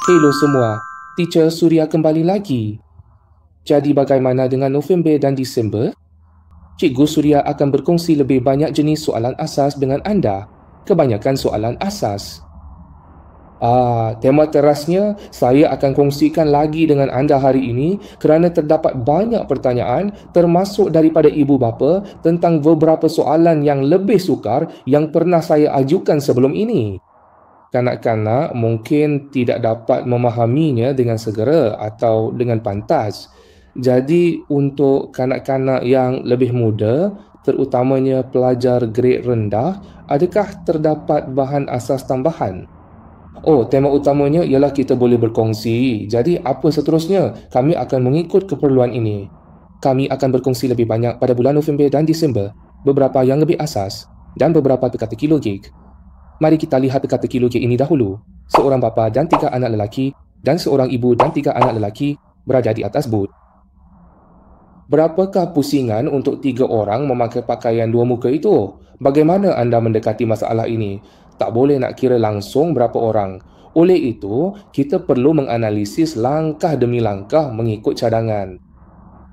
Hello semua, Teacher Surya kembali lagi. Jadi bagaimana dengan November dan Disember? Cikgu Surya akan berkongsi lebih banyak jenis soalan asas dengan anda. Kebanyakan soalan asas. Tema terasnya saya akan kongsikan lagi dengan anda hari ini kerana terdapat banyak pertanyaan termasuk daripada ibu bapa tentang beberapa soalan yang lebih sukar yang pernah saya ajukan sebelum ini. Kanak-kanak mungkin tidak dapat memahaminya dengan segera atau dengan pantas. Jadi untuk kanak-kanak yang lebih muda, terutamanya pelajar grade rendah, adakah terdapat bahan asas tambahan? Tema utamanya ialah kita boleh berkongsi. Jadi apa seterusnya? Kami akan mengikut keperluan ini. Kami akan berkongsi lebih banyak pada bulan November dan Disember, beberapa yang lebih asas dan beberapa teka-teki logik. Mari kita lihat teka-teki logik ini dahulu. Seorang bapa dan 3 anak lelaki dan seorang ibu dan 3 anak lelaki berada di atas bot. Berapakah pusingan untuk 3 orang memakai pakaian 2 muka itu? Bagaimana anda mendekati masalah ini? Tak boleh nak kira langsung berapa orang. Oleh itu, kita perlu menganalisis langkah demi langkah mengikut cadangan.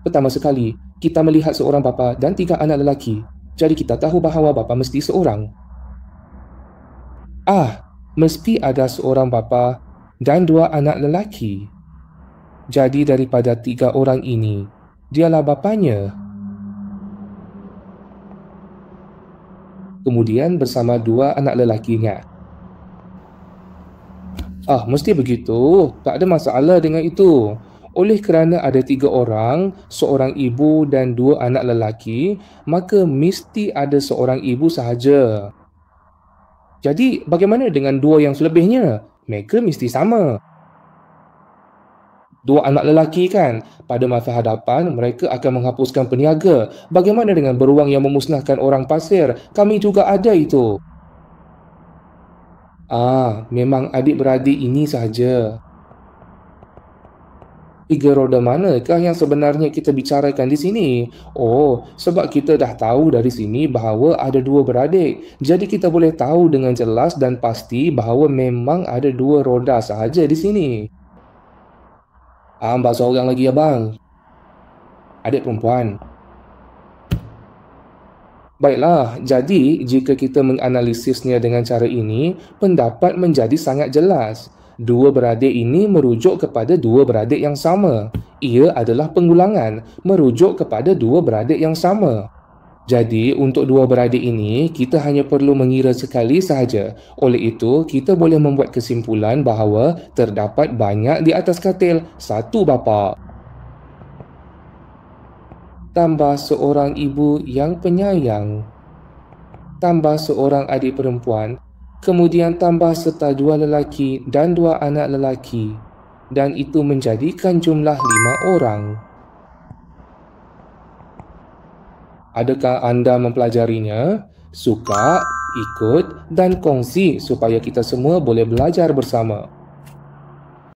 Pertama sekali, kita melihat seorang bapa dan 3 anak lelaki. Jadi kita tahu bahawa bapa mesti seorang. Mesti ada seorang bapa dan 2 anak lelaki. Jadi daripada 3 orang ini, dialah bapanya. Kemudian bersama 2 anak lelakinya. Mesti begitu. Tak ada masalah dengan itu. Oleh kerana ada 3 orang, seorang ibu dan 2 anak lelaki, maka mesti ada seorang ibu sahaja. Jadi bagaimana dengan 2 yang selebihnya? Mereka mesti sama. 2 anak lelaki kan, pada masa hadapan mereka akan menghapuskan peniaga. Bagaimana dengan beruang yang memusnahkan orang pasir? Kami juga ada itu. Memang adik-beradik ini sahaja. 3 roda manakah yang sebenarnya kita bicarakan di sini? Sebab kita dah tahu dari sini bahawa ada 2 beradik. Jadi kita boleh tahu dengan jelas dan pasti bahawa memang ada 2 roda sahaja di sini. Ambak seorang lagi abang. Adik perempuan. Baiklah, jadi jika kita menganalisisnya dengan cara ini, pendapat menjadi sangat jelas. 2 beradik ini merujuk kepada 2 beradik yang sama. Ia adalah pengulangan, merujuk kepada 2 beradik yang sama. Jadi, untuk 2 beradik ini, kita hanya perlu mengira sekali sahaja. Oleh itu, kita boleh membuat kesimpulan bahawa terdapat banyak di atas katil, 1 bapa. Tambah seorang ibu yang penyayang. Tambah seorang adik perempuan. Kemudian tambah serta 2 lelaki dan 2 anak lelaki. Dan itu menjadikan jumlah 5 orang. Adakah anda mempelajarinya? Suka, ikut dan kongsi supaya kita semua boleh belajar bersama.